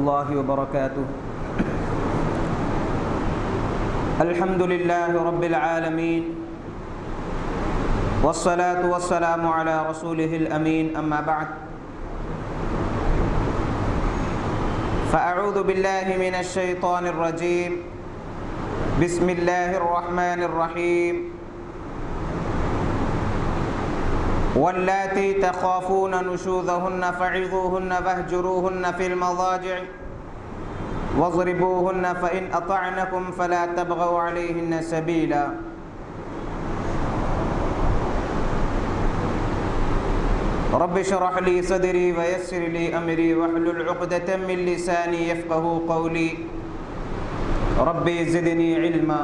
الله وبركاته. الحمد لله رب العالمين والصلاة والسلام على رسوله الأمين، أما بعد فأعوذ بالله من الشيطان الرجيم. بسم الله الرحمن الرحيم. واللاتي تخافون نشوزهن فعظوهن واهجروهن في المضاجع واضربوهن فإن أطعنكم فلا تبغوا عليهن سبيلا. رب اشرح لي صدري ويسر لي أمري واحلل عقدة من لساني يفقهوا قولي. رب زدني علما.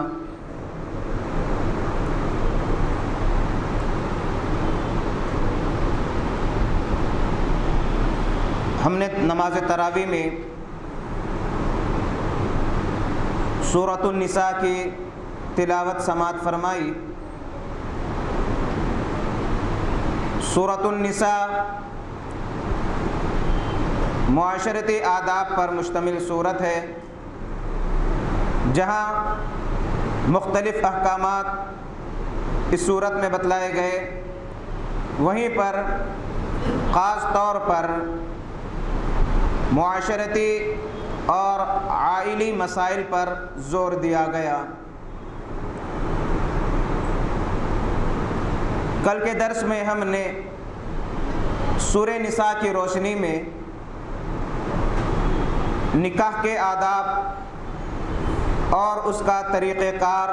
ہم نے نماز تراویح میں سورۃ النساء کی تلاوت سماعت فرمائی. سورۃ النساء معاشرتی آداب پر مشتمل سورت ہے، جہاں مختلف احکامات اس صورت میں بتلائے گئے، وہیں پر خاص طور پر معاشرتی اور عائلی مسائل پر زور دیا گیا. کل کے درس میں ہم نے سورہ نساء کی روشنی میں نکاح کے آداب اور اس کا طریقہ کار،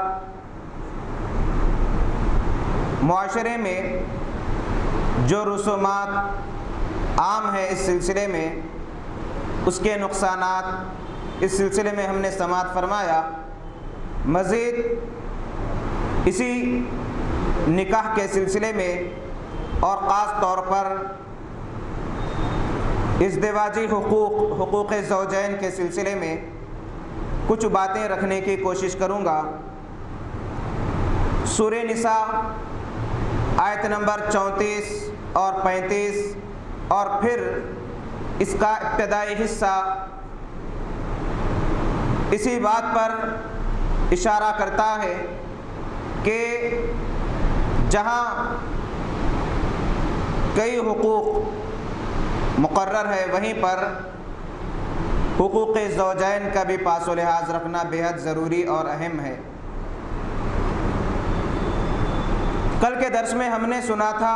معاشرے میں جو رسومات عام ہیں اس سلسلے میں، اس کے نقصانات اس سلسلے میں ہم نے سماعت فرمایا. مزید اسی نکاح کے سلسلے میں اور خاص طور پر ازدواجی حقوق زوجین کے سلسلے میں کچھ باتیں رکھنے کی کوشش کروں گا. سورہ نساء آیت نمبر 34 اور 35 اور پھر اس کا ابتدائی حصہ اسی بات پر اشارہ کرتا ہے کہ جہاں کئی حقوق مقرر ہے، وہیں پر حقوق زوجین کا بھی پاس و لحاظ رکھنا بے حد ضروری اور اہم ہے. کل کے درس میں ہم نے سنا تھا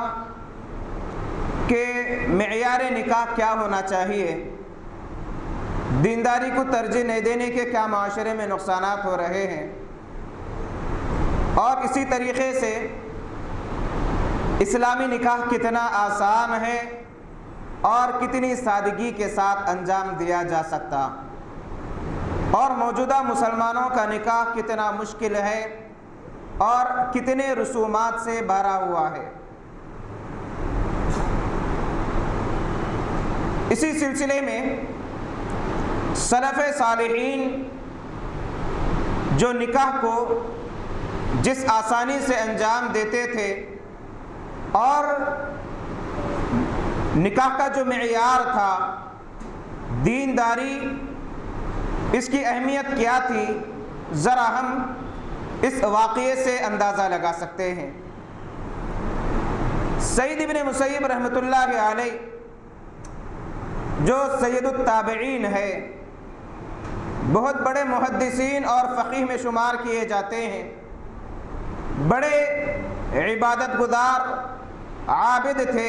کہ معیار نکاح کیا ہونا چاہیے، دینداری کو ترجیح نہیں دینے کے کیا معاشرے میں نقصانات ہو رہے ہیں، اور اسی طریقے سے اسلامی نکاح کتنا آسان ہے اور کتنی سادگی کے ساتھ انجام دیا جا سکتا، اور موجودہ مسلمانوں کا نکاح کتنا مشکل ہے اور کتنے رسومات سے بھرا ہوا ہے. اسی سلسلے میں سلف صالحین جو نکاح کو جس آسانی سے انجام دیتے تھے اور نکاح کا جو معیار تھا، دینداری، اس کی اہمیت کیا تھی، ذرا ہم اس واقعے سے اندازہ لگا سکتے ہیں. سعید ابن مسیب رحمۃ اللہ علیہ جو سید التابعین ہے، بہت بڑے محدثین اور فقیہ میں شمار کیے جاتے ہیں، بڑے عبادت گزار عابد تھے،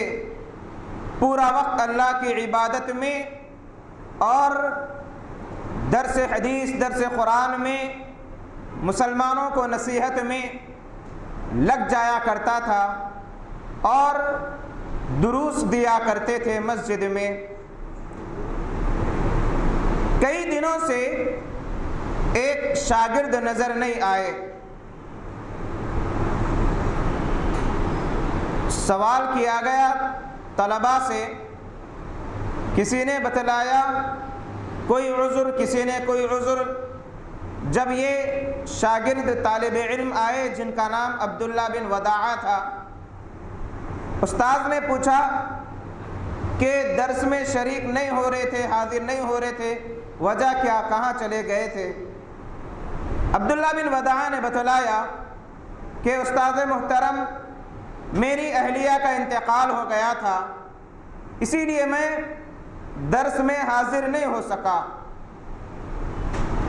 پورا وقت اللہ کی عبادت میں اور درس حدیث، درس قرآن میں، مسلمانوں کو نصیحت میں لگ جایا کرتا تھا اور دروس دیا کرتے تھے مسجد میں. کئی دنوں سے ایک شاگرد نظر نہیں آئے. سوال کیا گیا طلباء سے، کسی نے بتلایا کوئی عذر، کسی نے کوئی عذر. جب یہ شاگرد طالب علم آئے جن کا نام عبداللہ بن وداعہ تھا، استاد نے پوچھا کہ درس میں شریک نہیں ہو رہے تھے، حاضر نہیں ہو رہے تھے، وجہ کیا، کہاں چلے گئے تھے؟ عبداللہ بن وداع نے بتلایا کہ استاد محترم میری اہلیہ کا انتقال ہو گیا تھا، اسی لیے میں درس میں حاضر نہیں ہو سکا۔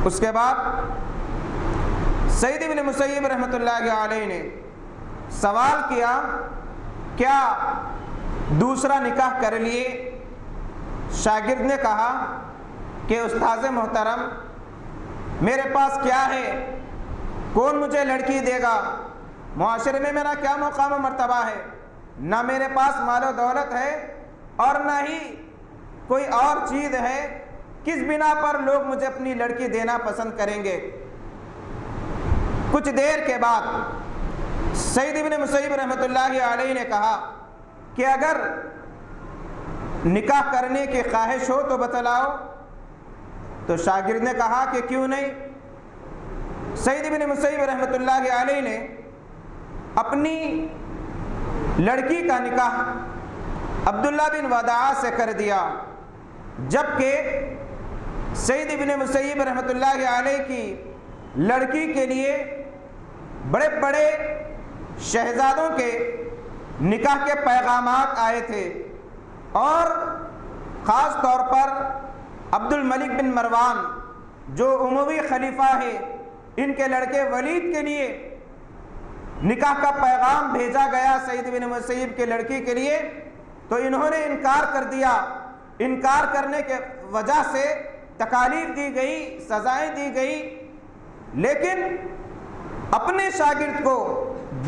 اس کے بعد سعید بن مسیب رحمۃ اللہ علیہ نے سوال کیا، کیا دوسرا نکاح کر لیے؟ شاگرد نے کہا کہ استاذ محترم میرے پاس کیا ہے، کون مجھے لڑکی دے گا؟ معاشرے میں میرا کیا مقام و مرتبہ ہے؟ نہ میرے پاس مال و دولت ہے اور نہ ہی کوئی اور چیز ہے، کس بنا پر لوگ مجھے اپنی لڑکی دینا پسند کریں گے؟ کچھ دیر کے بعد سعید بن مسیب رحمۃ اللہ علیہ نے کہا کہ اگر نکاح کرنے کی خواہش ہو تو بتلاؤ۔ تو شاگرد نے کہا کہ کیوں نہیں؟ سعید بن مسیب رحمۃ اللہ علیہ نے اپنی لڑکی کا نکاح عبداللہ بن وداع سے کر دیا، جبکہ سعید بن مسیب رحمۃ اللہ علیہ کی لڑکی کے لیے بڑے بڑے شہزادوں کے نکاح کے پیغامات آئے تھے، اور خاص طور پر عبد الملک بن مروان جو اموی خلیفہ ہے، ان کے لڑکے ولید کے لیے نکاح کا پیغام بھیجا گیا سعید بن مسیب کی لڑکی کے لیے، تو انہوں نے انکار کر دیا۔ انکار کرنے کے وجہ سے تکالیف دی گئی، سزائیں دی گئی، لیکن اپنے شاگرد کو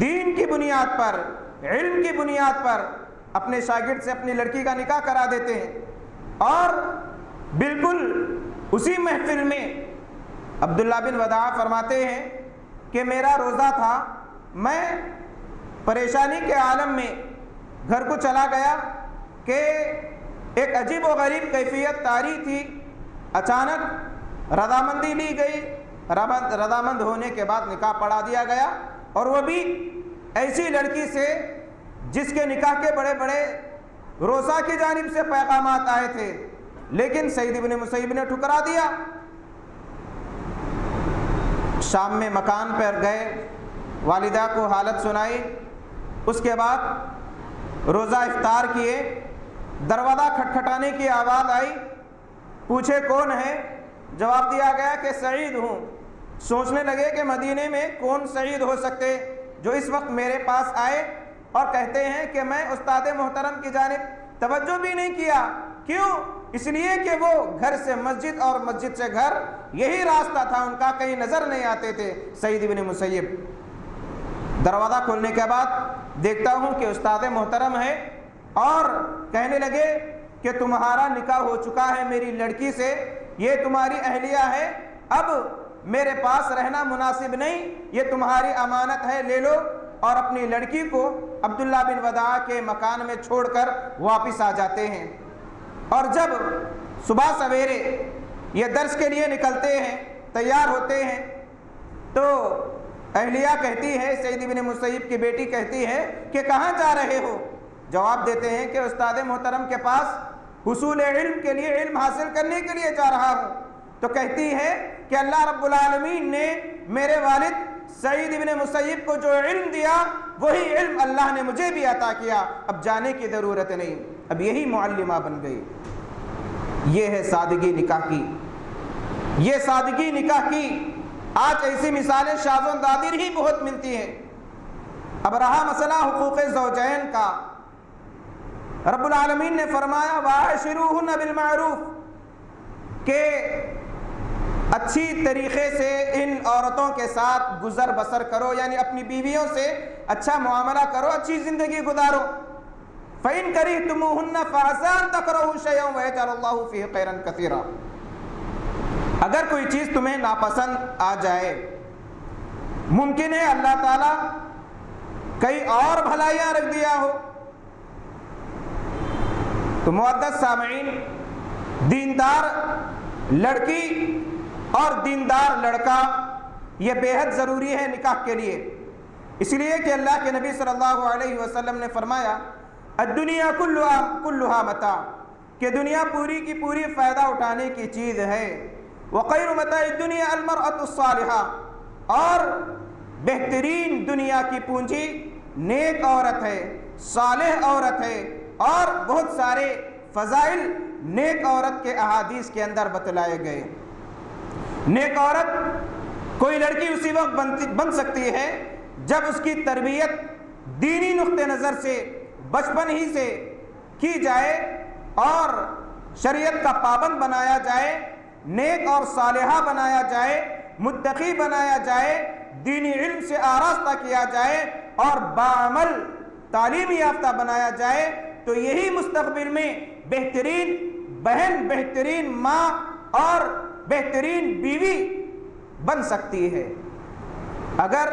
دین کی بنیاد پر، علم کی بنیاد پر اپنے شاگرد سے اپنی لڑکی کا نکاح کرا دیتے ہیں۔ اور بالکل اسی محفل میں عبداللہ بن وداع فرماتے ہیں کہ میرا روزہ تھا، میں پریشانی کے عالم میں گھر کو چلا گیا کہ ایک عجیب و غریب کیفیت طاری تھی، اچانک رضامندی لی گئی، رضامند ہونے کے بعد نکاح پڑھا دیا گیا، اور وہ بھی ایسی لڑکی سے جس کے نکاح کے بڑے بڑے روزہ کی جانب سے پیغامات آئے تھے، لیکن سعید بن مسیب نے ٹھکرا دیا۔ شام میں مکان پر گئے، والدہ کو حالت سنائی، اس کے بعد روزہ افطار کیے، دروازہ کھٹکھٹانے کی آواز آئی، پوچھے کون ہے؟ جواب دیا گیا کہ سعید ہوں۔ سوچنے لگے کہ مدینے میں کون سعید ہو سکتے جو اس وقت میرے پاس آئے اور کہتے ہیں کہ میں استاد محترم کی جانب توجہ بھی نہیں کیا۔ کیوں؟ اس لیے کہ وہ گھر سے مسجد اور مسجد سے گھر یہی راستہ تھا ان کا، کہیں نظر نہیں آتے تھے سعید بن مسیب۔ دروازہ کھولنے کے بعد دیکھتا ہوں کہ استاد محترم ہے، اور کہنے لگے کہ تمہارا نکاح ہو چکا ہے میری لڑکی سے، یہ تمہاری اہلیہ ہے، اب میرے پاس رہنا مناسب نہیں، یہ تمہاری امانت ہے، لے لو، اور اپنی لڑکی کو عبداللہ بن وداع کے مکان میں چھوڑ کر واپس آ جاتے ہیں۔ اور جب صبح سویرے یہ درس کے لیے نکلتے ہیں، تیار ہوتے ہیں، تو اہلیہ کہتی ہے، سعید بن مسیب کی بیٹی کہتی ہے کہ کہاں جا رہے ہو؟ جواب دیتے ہیں کہ استاد محترم کے پاس حصول علم کے لیے، علم حاصل کرنے کے لیے جا رہا ہوں۔ تو کہتی ہے کہ اللہ رب العالمین نے میرے والد سعید بن مسیب کو جو علم دیا، وہی علم اللہ نے مجھے بھی عطا کیا، اب جانے کی ضرورت نہیں، اب یہی معلمہ بن گئی۔ یہ ہے سادگی نکاح کی، یہ سادگی نکاح کی۔ آج ایسی مثالیں شاذ و نادر ہی بہت ملتی ہیں۔ اب رہا مسئلہ حقوق زوجین کا، رب العالمین نے فرمایا وَعَاشِرُوهُنَّ بِالْمَعْرُوفِ کہ اچھی طریقے سے ان عورتوں کے ساتھ گزر بسر کرو، یعنی اپنی بیویوں سے اچھا معاملہ کرو، اچھی زندگی گزارو۔ فَإِن كَرِهْتُمُوهُنَّ فَعَسَىٰ أَن تَكْرَهُوا شَيْئًا وَيَجْعَلَ اللَّهُ فِيهِ خَيْرًا كَثِيرًا۔ اگر کوئی چیز تمہیں ناپسند آ جائے، ممکن ہے اللہ تعالیٰ کئی اور بھلائیاں رکھ دیا ہو۔ تو معزز سامعین، دیندار لڑکی اور دیندار لڑکا یہ بے حد ضروری ہے نکاح کے لیے، اس لیے کہ اللہ کے نبی صلی اللہ علیہ وسلم نے فرمایا الدنیا کلھا متاع، کہ دنیا پوری کی پوری فائدہ اٹھانے کی چیز ہے۔ وخیر متاع الدنیا المرأۃ الصالحہ، اور بہترین دنیا کی پونجی نیک عورت ہے، صالح عورت ہے، اور بہت سارے فضائل نیک عورت کے احادیث کے اندر بتلائے گئے۔ نیک عورت کوئی لڑکی اسی وقت بن سکتی ہے جب اس کی تربیت دینی نقطہ نظر سے بچپن ہی سے کی جائے اور شریعت کا پابند بنایا جائے، نیک اور صالحہ بنایا جائے، متقی بنایا جائے، دینی علم سے آراستہ کیا جائے اور باعمل تعلیم یافتہ بنایا جائے، تو یہی مستقبل میں بہترین بہن، بہترین ماں اور بہترین بیوی بن سکتی ہے۔ اگر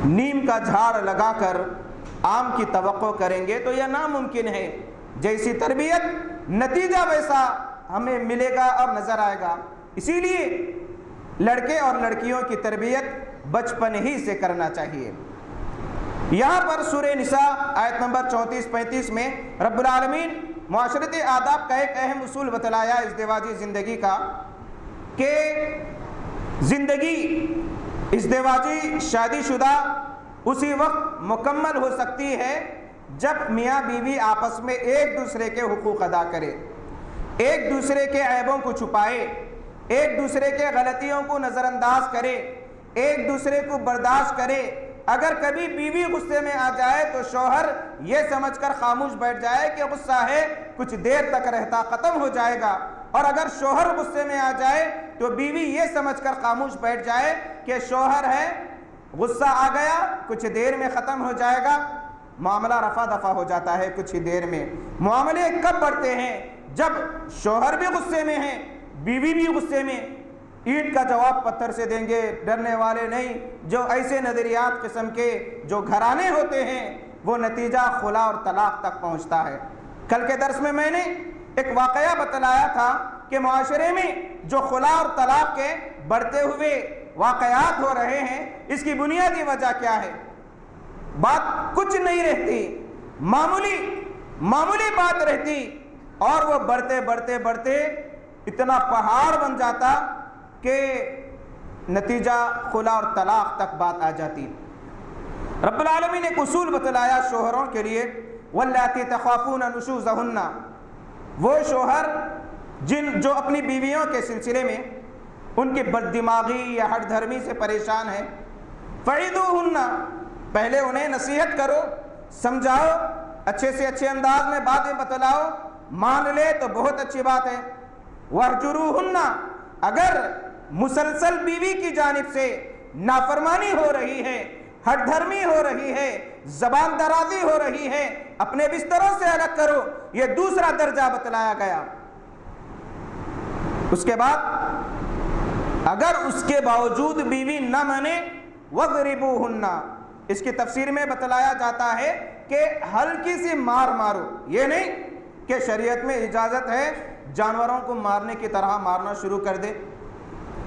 نیم کا جھاڑ لگا کر آم کی توقع کریں گے تو یہ ناممکن ہے۔ جیسی تربیت نتیجہ ویسا ہمیں ملے گا اور نظر آئے گا۔ اسی لیے لڑکے اور لڑکیوں کی تربیت بچپن ہی سے کرنا چاہیے۔ یہاں پر سورہ نساء آیت نمبر 34-35 میں رب العالمین معاشرتی آداب کا ایک اہم اصول بتلایا ازدواجی زندگی کا، کہ زندگی ازدواجی شادی شدہ اسی وقت مکمل ہو سکتی ہے جب میاں بیوی آپس میں ایک دوسرے کے حقوق ادا کرے، ایک دوسرے کے عیبوں کو چھپائے، ایک دوسرے کے غلطیوں کو نظر انداز کرے، ایک دوسرے کو برداشت کرے۔ اگر کبھی بیوی غصے میں آ جائے تو شوہر یہ سمجھ کر خاموش بیٹھ جائے کہ غصہ ہے، کچھ دیر تک رہتا ختم ہو جائے گا، اور اگر شوہر غصے میں آ جائے تو بیوی یہ سمجھ کر خاموش بیٹھ جائے کہ شوہر ہے، غصہ آ گیا، کچھ دیر میں ختم ہو جائے گا، معاملہ رفع دفع ہو جاتا ہے کچھ ہی دیر میں۔ معاملے کب بڑھتے ہیں؟ جب شوہر بھی غصے میں ہیں، بیوی بھی غصے میں۔ اینٹ کا جواب پتھر سے دیں گے، ڈرنے والے نہیں۔ جو ایسے نظریات قسم کے جو گھرانے ہوتے ہیں وہ نتیجہ خلا اور طلاق تک پہنچتا ہے۔ کل کے درس میں نے ایک واقعہ بتلایا تھا کہ معاشرے میں جو خلا اور طلاق کے بڑھتے ہوئے واقعات ہو رہے ہیں، اس کی بنیادی وجہ کیا ہے؟ بات کچھ نہیں رہتی، معمولی بات رہتی، اور وہ بڑھتے بڑھتے بڑھتے اتنا پہاڑ بن جاتا کہ نتیجہ خلا اور طلاق تک بات آ جاتی۔ رب العالمین نے ایک اصول بتلایا شوہروں کے لیے، واللاتی تخافون نشوزہن، وہ شوہر جو اپنی بیویوں کے سلسلے میں ان کی بد دماغی یا ہٹ دھرمی سے پریشان ہیں، فعظوہن، پہلے انہیں نصیحت کرو، سمجھاؤ، اچھے سے اچھے انداز میں باتیں بتلاؤ، مان لے تو بہت اچھی بات ہے۔ وہجروہن، اگر مسلسل بیوی کی جانب سے نافرمانی ہو رہی ہے، ہٹ دھرمی ہو رہی ہے، زبان درازی ہو رہی ہے، اپنے بستروں سے الگ کرو، یہ دوسرا درجہ بتلایا گیا۔ اس کے بعد اگر اس کے باوجود بیوی نہ مانے، وَاضْرِبُوهُنَّ، اس کی تفسیر میں بتلایا جاتا ہے کہ ہلکی سی مار مارو۔ یہ نہیں کہ شریعت میں اجازت ہے جانوروں کو مارنے کی طرح مارنا شروع کر دے،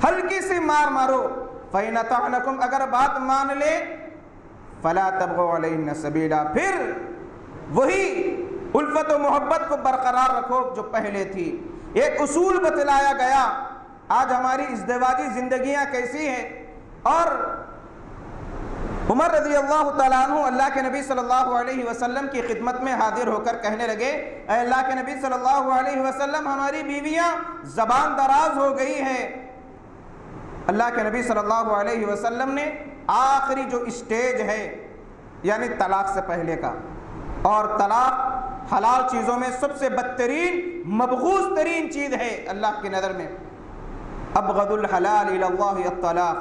ہلکی سی مار مارو۔ فَإِنْ أَطَعْنَكُمْ، اگر بات مان لے، فَلَا تَبْغُوا عَلَيْهِنَّ سَبِيلًا، پھر وہی الفت و محبت کو برقرار رکھو جو پہلے تھی۔ ایک اصول بتلایا گیا۔ آج ہماری ازدواجی زندگیاں کیسی ہیں؟ اور عمر رضی اللہ تعالیٰ عنہ اللہ کے نبی صلی اللہ علیہ وسلم کی خدمت میں حاضر ہو کر کہنے لگے، اے اللہ کے نبی صلی اللہ علیہ وسلم، ہماری بیویاں زبان دراز ہو گئی ہیں۔ اللہ کے نبی صلی اللہ علیہ وسلم نے آخری جو اسٹیج ہے، یعنی طلاق سے پہلے کا، اور طلاق حلال چیزوں میں سب سے بدترین مبغوض ترین چیز ہے اللہ کی نظر میں، ابغض الحلال الی اللہ الطلاق،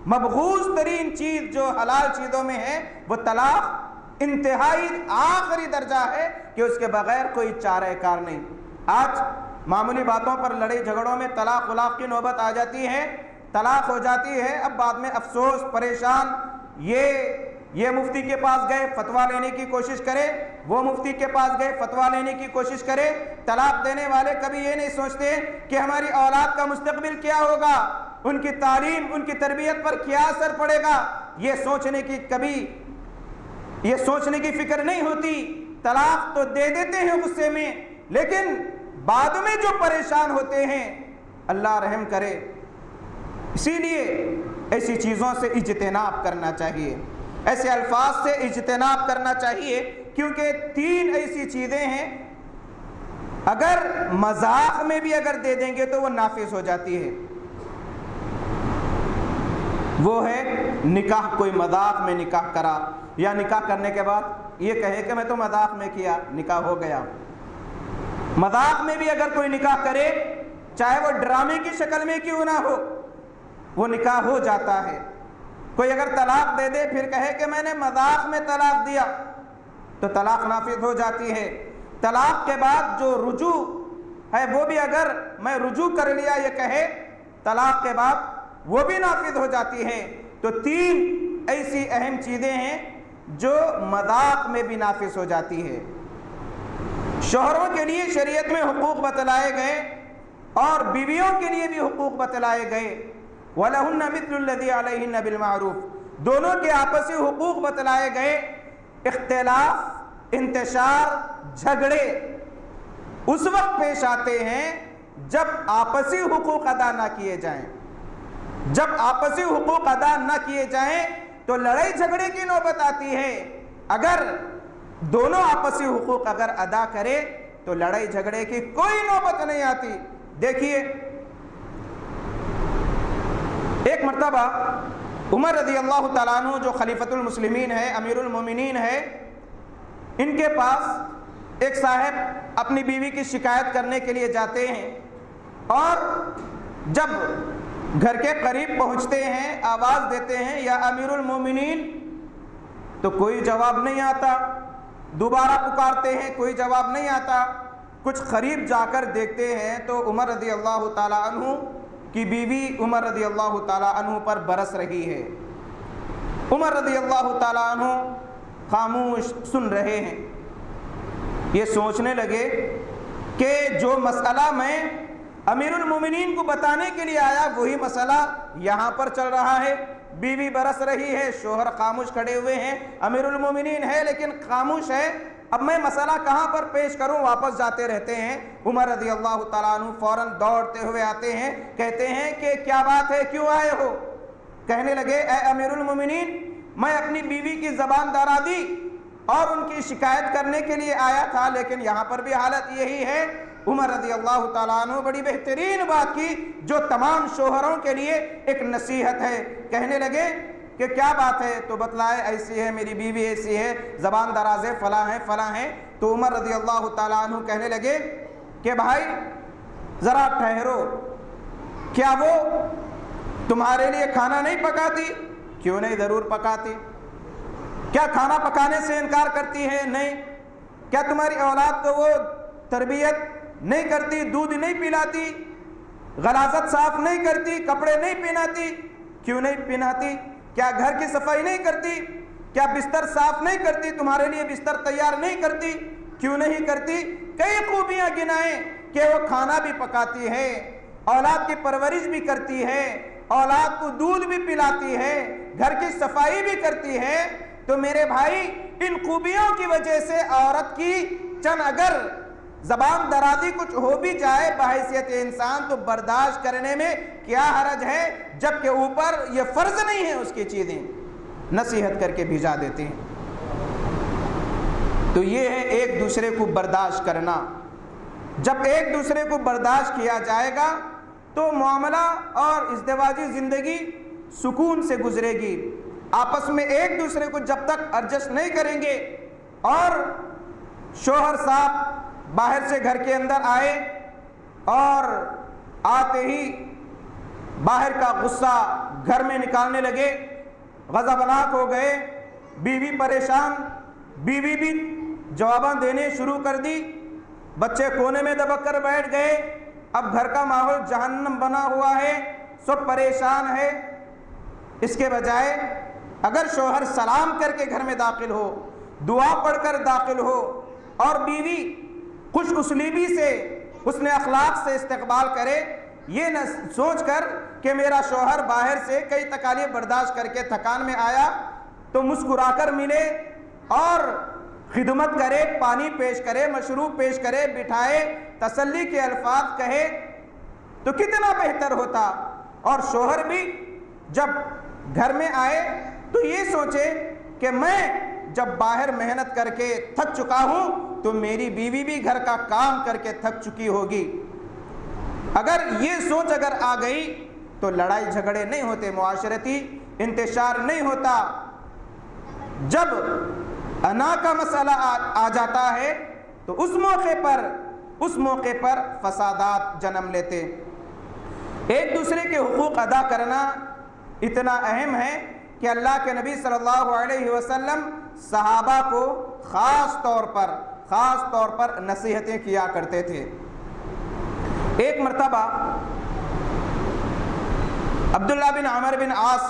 مبغوض ترین چیز جو حلال چیزوں میں ہے وہ طلاق انتہائی آخری درجہ ہے کہ اس کے بغیر کوئی چارہ کار نہیں۔ آج معمولی باتوں پر لڑائی جھگڑوں میں طلاق ولاق کی نوبت آ جاتی ہے، طلاق ہو جاتی ہے، اب بعد میں افسوس، پریشان، یہ مفتی کے پاس گئے فتویٰ لینے کی کوشش کرے، وہ مفتی کے پاس گئے فتویٰ لینے کی کوشش کرے۔ طلاق دینے والے کبھی یہ نہیں سوچتے کہ ہماری اولاد کا مستقبل کیا ہوگا، ان کی تعلیم، ان کی تربیت پر کیا اثر پڑے گا، یہ سوچنے کی فکر نہیں ہوتی۔ طلاق تو دے دیتے ہیں غصے میں، لیکن بعد میں جو پریشان ہوتے ہیں، اللہ رحم کرے۔ اسی لیے ایسی چیزوں سے اجتناب کرنا چاہیے، ایسے الفاظ سے اجتناب کرنا چاہیے، کیونکہ 3 ایسی چیزیں ہیں اگر مذاق میں بھی اگر دے دیں گے تو وہ نافذ ہو جاتی ہے۔ وہ ہے نکاح، کوئی مذاق میں نکاح کرا یا نکاح کرنے کے بعد یہ کہے کہ میں تو مذاق میں کیا، نکاح ہو گیا۔ مذاق میں بھی اگر کوئی نکاح کرے، چاہے وہ ڈرامے کی شکل میں کیوں نہ ہو، وہ نکاح ہو جاتا ہے۔ کوئی اگر طلاق دے دے پھر کہے کہ میں نے مذاق میں طلاق دیا، تو طلاق نافذ ہو جاتی ہے۔ طلاق کے بعد جو رجوع ہے وہ بھی اگر میں رجوع کر لیا یہ کہے طلاق کے بعد، وہ بھی نافذ ہو جاتی ہے۔ تو 3 ایسی اہم چیزیں ہیں جو مذاق میں بھی نافذ ہو جاتی ہے۔ شوہروں کے لیے شریعت میں حقوق بتلائے گئے اور بیویوں کے لیے بھی حقوق بتلائے گئے۔ وَلَهُنَّ مِثْلُ الَّذِي عَلَيْهِنَّ بِالْمَعْرُوفِ، دونوں کے آپسی حقوق بتلائے گئے۔ اختلاف، انتشار، جھگڑے اس وقت پیش آتے ہیں جب آپسی حقوق ادا نہ کیے جائیں۔ جب آپسی حقوق ادا نہ کیے جائیں تو لڑائی جھگڑے کی نوبت آتی ہے۔ اگر دونوں آپسی حقوق اگر ادا کرے تو لڑائی جھگڑے کی کوئی نوبت نہیں آتی۔ دیکھیے، ایک مرتبہ عمر رضی اللہ تعالیٰ عنہ جو خلیفۃ المسلمین ہے، امیر المومنین ہے، ان کے پاس ایک صاحب اپنی بیوی کی شکایت کرنے کے لیے جاتے ہیں، اور جب گھر کے قریب پہنچتے ہیں آواز دیتے ہیں یا امیر المومنین، تو کوئی جواب نہیں آتا۔ دوبارہ پکارتے ہیں، کوئی جواب نہیں آتا۔ کچھ قریب جا کر دیکھتے ہیں تو عمر رضی اللہ تعالیٰ عنہ کی بیوی عمر رضی اللہ تعالیٰ عنہ پر برس رہی ہے۔ عمر رضی اللہ تعالیٰ عنہ خاموش سن رہے ہیں۔ یہ سوچنے لگے کہ جو مسئلہ میں امیر المومنین کو بتانے کے لیے آیا وہی مسئلہ یہاں پر چل رہا ہے۔ بیوی برس رہی ہے، شوہر خاموش کھڑے ہوئے ہیں، امیر المومنین ہے لیکن خاموش ہے۔ اب میں مسئلہ کہاں پر پیش کروں؟ واپس جاتے رہتے ہیں۔ عمر رضی اللہ تعالیٰ عنہ فوراً دوڑتے ہوئے آتے ہیں، کہتے ہیں کہ کیا بات ہے، کیوں آئے ہو؟ کہنے لگے، اے امیر المومنین، میں اپنی بیوی کی زبان درازی اور ان کی شکایت کرنے کے لیے آیا تھا، لیکن یہاں پر بھی حالت یہی ہے۔ عمر رضی اللہ تعالیٰ عنہ بڑی بہترین بات کی جو تمام شوہروں کے لیے ایک نصیحت ہے۔ کہنے لگے کہ کیا بات ہے؟ تو بتلائے، ایسی ہے میری بیوی، ایسی ہے، زبان دراز ہے، فلاں ہے، فلاں ہے۔ تو عمر رضی اللہ تعالیٰ عنہ کہنے لگے کہ بھائی ذرا ٹھہرو، کیا وہ تمہارے لیے کھانا نہیں پکاتی؟ کیوں نہیں، ضرور پکاتی۔ کیا کھانا پکانے سے انکار کرتی ہے؟ نہیں۔ کیا تمہاری اولاد کو وہ تربیت نہیں کرتی، دودھ نہیں پلاتی، غلاظت صاف نہیں کرتی، کپڑے نہیں پہناتی؟ کیوں نہیں پہناتی؟ کیا گھر کی صفائی نہیں کرتی؟ کیا بستر صاف نہیں کرتی؟ تمہارے لیے بستر تیار نہیں کرتی؟ کیوں نہیں کرتی؟ کئی خوبیاں گنائیں کہ وہ کھانا بھی پکاتی ہے، اولاد کی پرورش بھی کرتی ہے، اولاد کو دودھ بھی پلاتی ہے، گھر کی صفائی بھی کرتی ہے۔ تو میرے بھائی، ان خوبیوں کی وجہ سے عورت کی چند اگر زبان درازی کچھ ہو بھی جائے بحیثیت انسان تو برداشت کرنے میں کیا حرج ہے، جبکہ اوپر یہ فرض نہیں ہے اس کی چیزیں نصیحت کر کے بھیجا دیتے ہیں۔ تو یہ ہے ایک دوسرے کو برداشت کرنا۔ جب ایک دوسرے کو برداشت کیا جائے گا تو معاملہ اور ازدواجی زندگی سکون سے گزرے گی۔ آپس میں ایک دوسرے کو جب تک ایڈجسٹ نہیں کریں گے، اور شوہر صاحب باہر سے گھر کے اندر آئے اور آتے ہی باہر کا غصہ گھر میں نکالنے لگے، غضبناک ہو گئے، بیوی پریشان، بیوی بھی جواباں دینے شروع کر دی، بچے کونے میں دبک کر بیٹھ گئے، اب گھر کا ماحول جہنم بنا ہوا ہے، سب پریشان ہے۔ اس کے بجائے اگر شوہر سلام کر کے گھر میں داخل ہو، دعا پڑھ کر داخل ہو، اور بیوی خوش اسلوبی سے، حسن اخلاق سے استقبال کرے، یہ نہ سوچ کر کہ میرا شوہر باہر سے کئی تکالیف برداشت کر کے تھکان میں آیا تو مسکرا کر ملے اور خدمت کرے، پانی پیش کرے، مشروب پیش کرے، بٹھائے، تسلی کے الفاظ کہے تو کتنا بہتر ہوتا۔ اور شوہر بھی جب گھر میں آئے تو یہ سوچے کہ میں جب باہر محنت کر کے تھک چکا ہوں تو میری بیوی بھی گھر کا کام کر کے تھک چکی ہوگی۔ اگر یہ سوچ اگر آ گئی تو لڑائی جھگڑے نہیں ہوتے، معاشرتی انتشار نہیں ہوتا۔ جب انا کا مسئلہ آ جاتا ہے تو اس موقع پر فسادات جنم لیتے۔ ایک دوسرے کے حقوق ادا کرنا اتنا اہم ہے کہ اللہ کے نبی صلی اللہ علیہ وسلم صحابہ کو خاص طور پر نصیحتیں کیا کرتے تھے۔ ایک مرتبہ عبداللہ بن عمر بن عاص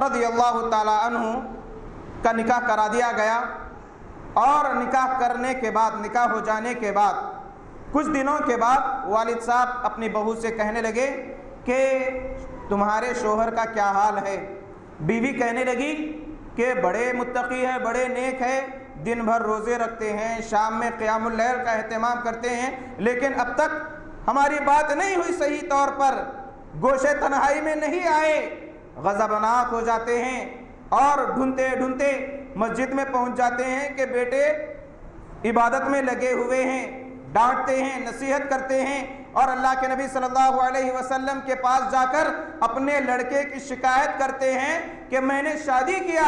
رضی اللہ تعالی عنہ کا نکاح کرا دیا گیا، اور نکاح ہو جانے کے بعد کچھ دنوں کے بعد والد صاحب اپنی بہو سے کہنے لگے کہ تمہارے شوہر کا کیا حال ہے؟ بیوی کہنے لگی کہ بڑے متقی ہے، بڑے نیک ہے، دن بھر روزے رکھتے ہیں، شام میں قیام اللیل کا اہتمام کرتے ہیں، لیکن اب تک ہماری بات نہیں ہوئی صحیح طور پر، گوشے تنہائی میں نہیں آئے۔ غضبناک ہو جاتے ہیں اور ڈھونڈتے مسجد میں پہنچ جاتے ہیں کہ بیٹے عبادت میں لگے ہوئے ہیں، ڈانٹتے ہیں، نصیحت کرتے ہیں، اور اللہ کے نبی صلی اللہ علیہ وسلم کے پاس جا کر اپنے لڑکے کی شکایت کرتے ہیں کہ میں نے شادی کیا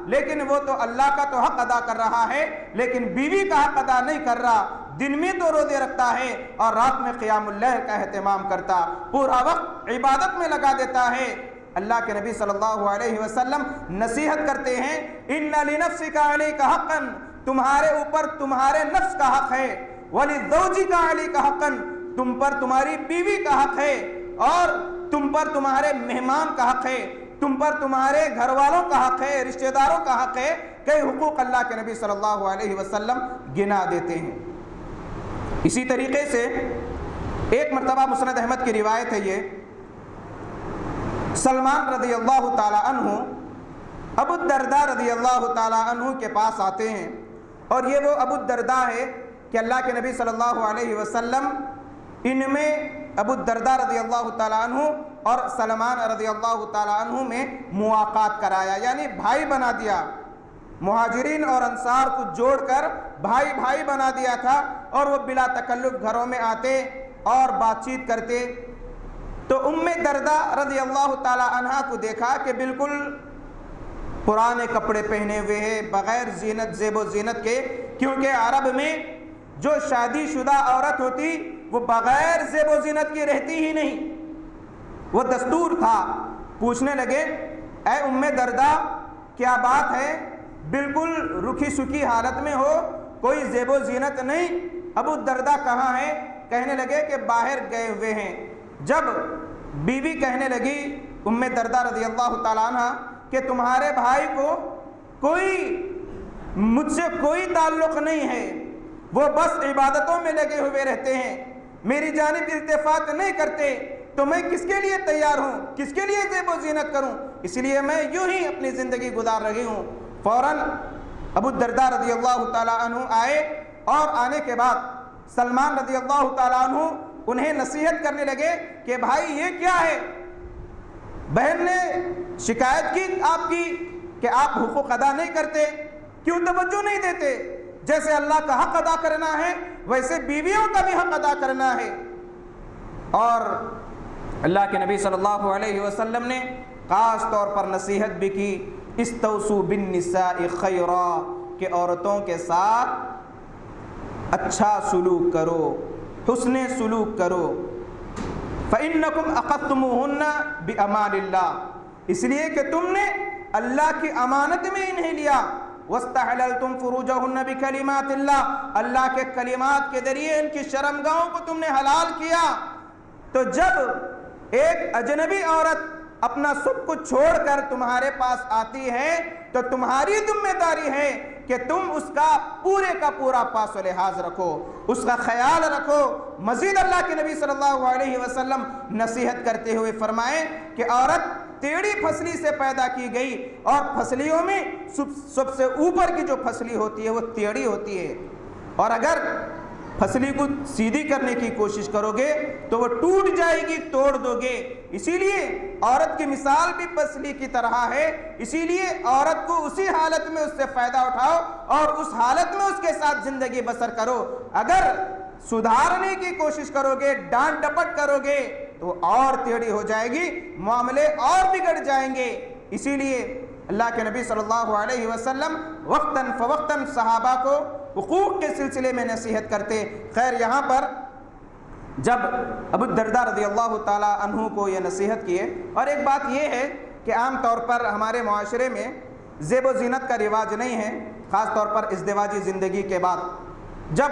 لیکن وہ تو اللہ کا تو حق ادا کر رہا ہے لیکن بیوی کا حق ادا نہیں کر رہا، دن میں تو روزے رکھتا ہے اور رات میں قیام اللیل کا اہتمام کرتا، پورا وقت عبادت میں لگا دیتا ہے۔ اللہ کے نبی صلی اللہ علیہ وسلم نصیحت کرتے ہیں، ان لنفسک علیک حقا، تمہارے اوپر تمہارے نفس کا حق ہے، ولزوجک علیک حقا، تم پر تمہاری بیوی کا حق ہے، اور تم پر تمہارے مہمان کا حق ہے، تم پر تمہارے گھر والوں کا حق ہے، رشتہ داروں کا حق ہے۔ کئی حقوق اللہ کے نبی صلی اللہ علیہ وسلم گنا دیتے ہیں۔ اسی طریقے سے ایک مرتبہ مسند احمد کی روایت ہے، یہ سلمان رضی اللہ تعالی عنہ ابو الدرداء رضی اللہ تعالی عنہ کے پاس آتے ہیں، اور یہ وہ ابو الدرداء ہے کہ اللہ کے نبی صلی اللہ علیہ وسلم ان میں ابو الدرداء رضی اللہ تعالیٰ عنہ اور سلمان رضی اللہ تعالیٰ عنہ میں مواقعات کرایا، یعنی بھائی بنا دیا، مہاجرین اور انصار کو جوڑ کر بھائی بنا دیا تھا، اور وہ بلا تکلف گھروں میں آتے اور بات چیت کرتے۔ تو درداء رضی اللہ تعالیٰ عنہ کو دیکھا کہ بالکل پرانے کپڑے پہنے ہوئے ہیں، بغیر زیب و زینت کے، کیونکہ عرب میں جو شادی شدہ عورت ہوتی وہ بغیر زیب و زینت کی رہتی ہی نہیں، وہ دستور تھا۔ پوچھنے لگے، اے درداء کیا بات ہے، بالکل رکھی سکھی حالت میں ہو، کوئی زیب و زینت نہیں، ابو الدرداء کہاں ہے؟ کہنے لگے کہ باہر گئے ہوئے ہیں۔ جب بیوی کہنے لگی درداء رضی اللہ تعالیٰ عنہ کہ تمہارے بھائی کو مجھ سے کوئی تعلق نہیں ہے، وہ بس عبادتوں میں لگے ہوئے رہتے ہیں، میری جانب التفات نہیں کرتے، تو میں کس کے لیے تیار ہوں، کس کے لیے زیب و زینت کروں، اس لیے میں یوں ہی اپنی زندگی گزار رہی ہوں۔ فوراً ابو الدرداء رضی اللہ تعالیٰ عنہ آئے، اور آنے کے بعد سلمان رضی اللہ تعالیٰ عنہ انہیں نصیحت کرنے لگے کہ بھائی یہ کیا ہے، بہن نے شکایت کی آپ کی کہ آپ حقوق ادا نہیں کرتے، کیوں توجہ نہیں دیتے؟ جیسے اللہ کا حق ادا کرنا ہے ویسے بیویوں کا بھی حق ادا کرنا ہے۔ اور اللہ کے نبی صلی اللہ علیہ وسلم نے خاص طور پر نصیحت بھی کی، استوصوا بالنساء خیرا، کہ عورتوں کے ساتھ اچھا سلوک کرو، حسن سلوک کرو۔ فَإِنَّكُمْ أَخَذْتُمُوهُنَّ بِأَمَانِ اللَّهِ، اس لیے کہ تم نے اللہ کی امانت میں انہیں لیا، وَاسْتَحْلَلْتُمْ فُرُوجَهُنَّ بِكَلِمَاتِ اللَّهِ، اللہ کے کلمات کے ذریعے ان کی شرمگاہوں کو تم نے حلال کیا۔ تو جب ایک اجنبی عورت اپنا سب کچھ چھوڑ کر تمہارے پاس آتی ہے تو تمہاری ذمہ داری ہے کہ تم اس کا پورے کا پورا پاس و لحاظ رکھو، اس کا خیال رکھو۔ مزید اللہ کے نبی صلی اللہ علیہ وسلم نصیحت کرتے ہوئے فرمائیں کہ عورت ٹیڑھی پھسلی سے پیدا کی گئی، اور پھسلیوں میں سب سے اوپر کی جو پھسلی ہوتی ہے وہ ٹیڑھی ہوتی ہے، اور اگر پھسلی کو سیدھی کرنے کی کوشش کرو گے تو وہ ٹوٹ جائے گی، توڑ دو گے۔ اسی لیے عورت کی مثال بھی پھسلی کی طرح ہے، اسی لیے عورت کو اسی حالت میں اس سے فائدہ اٹھاؤ اور اس حالت میں اس کے ساتھ زندگی بسر کرو۔ اگر سدھارنے کی کوشش کرو گے، ڈانٹ ڈپٹ کرو گے تو اور ٹیڑھی ہو جائے گی، معاملے اور بگڑ جائیں گے۔ اسی لیے اللہ کے نبی صلی اللہ علیہ وسلم وقتاً فوقتاً صحابہ کو حقوق کے سلسلے میں نصیحت کرتے۔ خیر، یہاں پر جب ابو الدرداء رضی اللہ تعالیٰ عنہ کو یہ نصیحت کیے، اور ایک بات یہ ہے کہ عام طور پر ہمارے معاشرے میں زیب و زینت کا رواج نہیں ہے، خاص طور پر ازدواجی زندگی کے بعد جب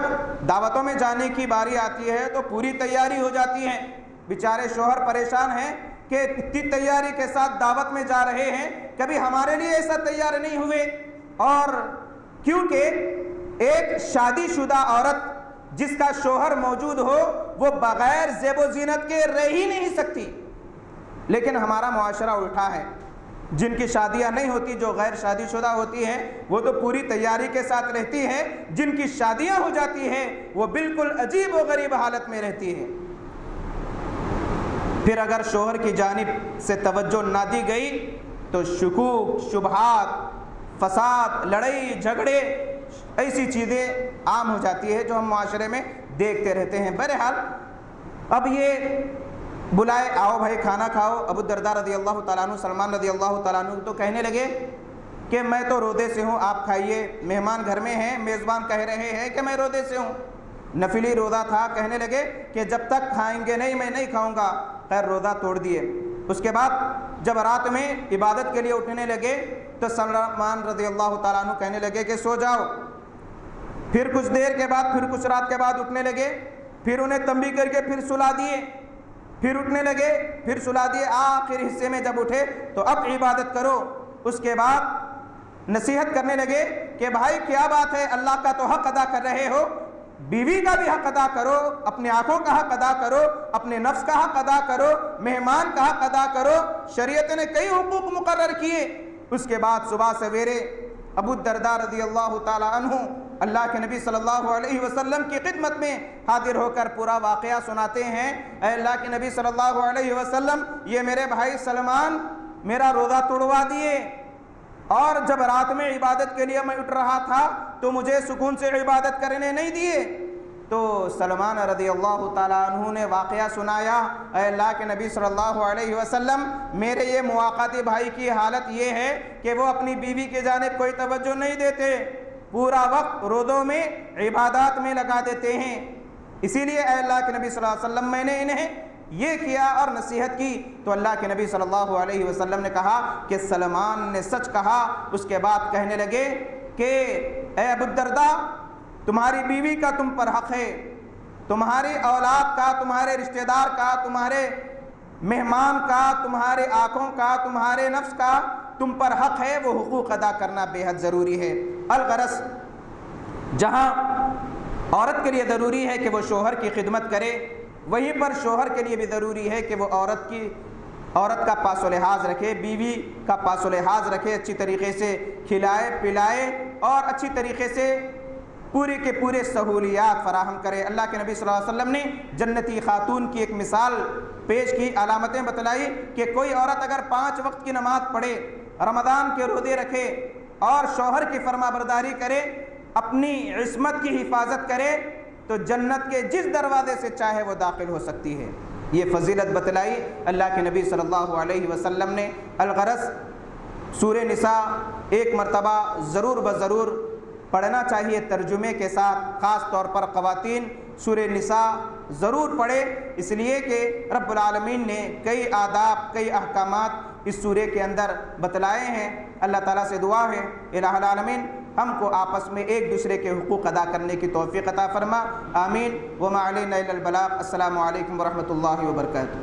دعوتوں میں جانے کی باری آتی ہے تو پوری تیاری ہو جاتی ہے، بیچارے شوہر پریشان ہیں کہ اتنی تیاری کے ساتھ دعوت میں جا رہے ہیں، کبھی ہمارے لیے ایسا تیار نہیں ہوئے۔ اور کیونکہ ایک شادی شدہ عورت جس کا شوہر موجود ہو وہ بغیر زیب و زینت کے رہ ہی نہیں سکتی، لیکن ہمارا معاشرہ الٹا ہے، جن کی شادیاں نہیں ہوتی، جو غیر شادی شدہ ہوتی ہیں، وہ تو پوری تیاری کے ساتھ رہتی ہیں، جن کی شادیاں ہو جاتی ہیں وہ بالکل عجیب و غریب حالت میں رہتی ہے۔ پھر اگر شوہر کی جانب سے توجہ نہ دی گئی تو شکوک، شبہات، فساد، لڑائی جھگڑے، ایسی چیزیں عام ہو جاتی ہے جو ہم معاشرے میں دیکھتے رہتے ہیں۔ بہرحال اب یہ بلائے، آؤ بھائی کھانا کھاؤ۔ ابو الدرداء رضی اللہ تعالیٰ عنہ، سلمان رضی اللہ تعالیٰ عنہ تو کہنے لگے کہ میں تو روزے سے ہوں، آپ کھائیے، مہمان گھر میں ہیں، میزبان کہہ رہے ہیں کہ میں روزے سے ہوں۔ نفلی روزہ تھا، کہنے لگے کہ جب تک کھائیں گے نہیں میں نہیں کھاؤں گا۔ خیر، روزہ توڑ دیے۔ اس کے بعد جب رات میں عبادت کے لیے اٹھنے لگے تو سلمان رضی اللہ تعالیٰ عنہ کہنے لگے کہ سو جاؤ۔ پھر کچھ دیر کے بعد، پھر کچھ رات کے بعد اٹھنے لگے، پھر انہیں تنبیہ کر کے پھر سلا دیے، پھر اٹھنے لگے، پھر سلا دیے۔ آخر حصے میں جب اٹھے تو اب عبادت کرو۔ اس کے بعد نصیحت کرنے لگے کہ بھائی کیا بات ہے، اللہ کا تو حق ادا کر رہے ہو، بیوی کا بھی حق ادا کرو، اپنے آنکھوں کا حق ادا کرو، اپنے نفس کا حق ادا کرو، مہمان کا حق ادا کرو۔ شریعت نے کئی حقوق مقرر کیے۔ اس کے بعد صبح سویرے ابو الدرداء رضی اللہ تعالیٰ عنہ اللہ کے نبی صلی اللہ علیہ وسلم کی خدمت میں حاضر ہو کر پورا واقعہ سناتے ہیں۔ اے اللہ کے نبی صلی اللہ علیہ وسلم، یہ میرے بھائی سلمان میرا روزہ توڑوا دیے، اور جب رات میں عبادت کے لیے میں اٹھ رہا تھا تو مجھے سکون سے عبادت کرنے نہیں دیے۔ تو سلمان رضی اللہ تعالیٰ عنہ نے واقعہ سنایا، اے اللہ کے نبی صلی اللہ علیہ وسلم، میرے یہ مواقعتی بھائی کی حالت یہ ہے کہ وہ اپنی بیوی کی جانب کوئی توجہ نہیں دیتے، پورا وقت روزوں میں عبادات میں لگا دیتے ہیں۔ اسی لیے اے اللہ کے نبی صلی اللہ علیہ وسلم، میں نے انہیں یہ کیا اور نصیحت کی۔ تو اللہ کے نبی صلی اللہ علیہ وسلم نے کہا کہ سلمان نے سچ کہا۔ اس کے بعد کہنے لگے کہ اے ابو الدرداء، تمہاری بیوی کا تم پر حق ہے، تمہاری اولاد کا، تمہارے رشتہ دار کا، تمہارے مہمان کا، تمہارے آنکھوں کا، تمہارے نفس کا تم پر حق ہے، وہ حقوق ادا کرنا بے حد ضروری ہے۔ الغرض جہاں عورت کے لیے ضروری ہے کہ وہ شوہر کی خدمت کرے، وہیں پر شوہر کے لیے بھی ضروری ہے کہ وہ عورت کا پاس و لحاظ رکھے، بیوی کا پاس و لحاظ رکھے، اچھی طریقے سے کھلائے پلائے اور اچھی طریقے سے پورے کے پورے سہولیات فراہم کرے۔ اللہ کے نبی صلی اللہ علیہ وسلم نے جنتی خاتون کی ایک مثال پیش کی، علامتیں بتلائی کہ کوئی عورت اگر 5 وقت کی نماز پڑھے، رمضان کے روزے رکھے اور شوہر کی فرما برداری کرے، اپنی عصمت کی حفاظت کرے، تو جنت کے جس دروازے سے چاہے وہ داخل ہو سکتی ہے۔ یہ فضیلت بتلائی اللہ کے نبی صلی اللہ علیہ وسلم نے۔ الغرض سورہ نساء ایک مرتبہ ضرور بضرور پڑھنا چاہیے ترجمے کے ساتھ، خاص طور پر خواتین سورہ نساء ضرور پڑھے، اس لیے کہ رب العالمین نے کئی آداب، کئی احکامات اس سورے کے اندر بتلائے ہیں۔ اللہ تعالیٰ سے دعا ہے الہ العالمین ہم کو آپس میں ایک دوسرے کے حقوق ادا کرنے کی توفیق عطا فرما، آمین۔ وما علینا الا البلاغ۔ السلام علیکم ورحمۃ اللہ وبرکاتہ۔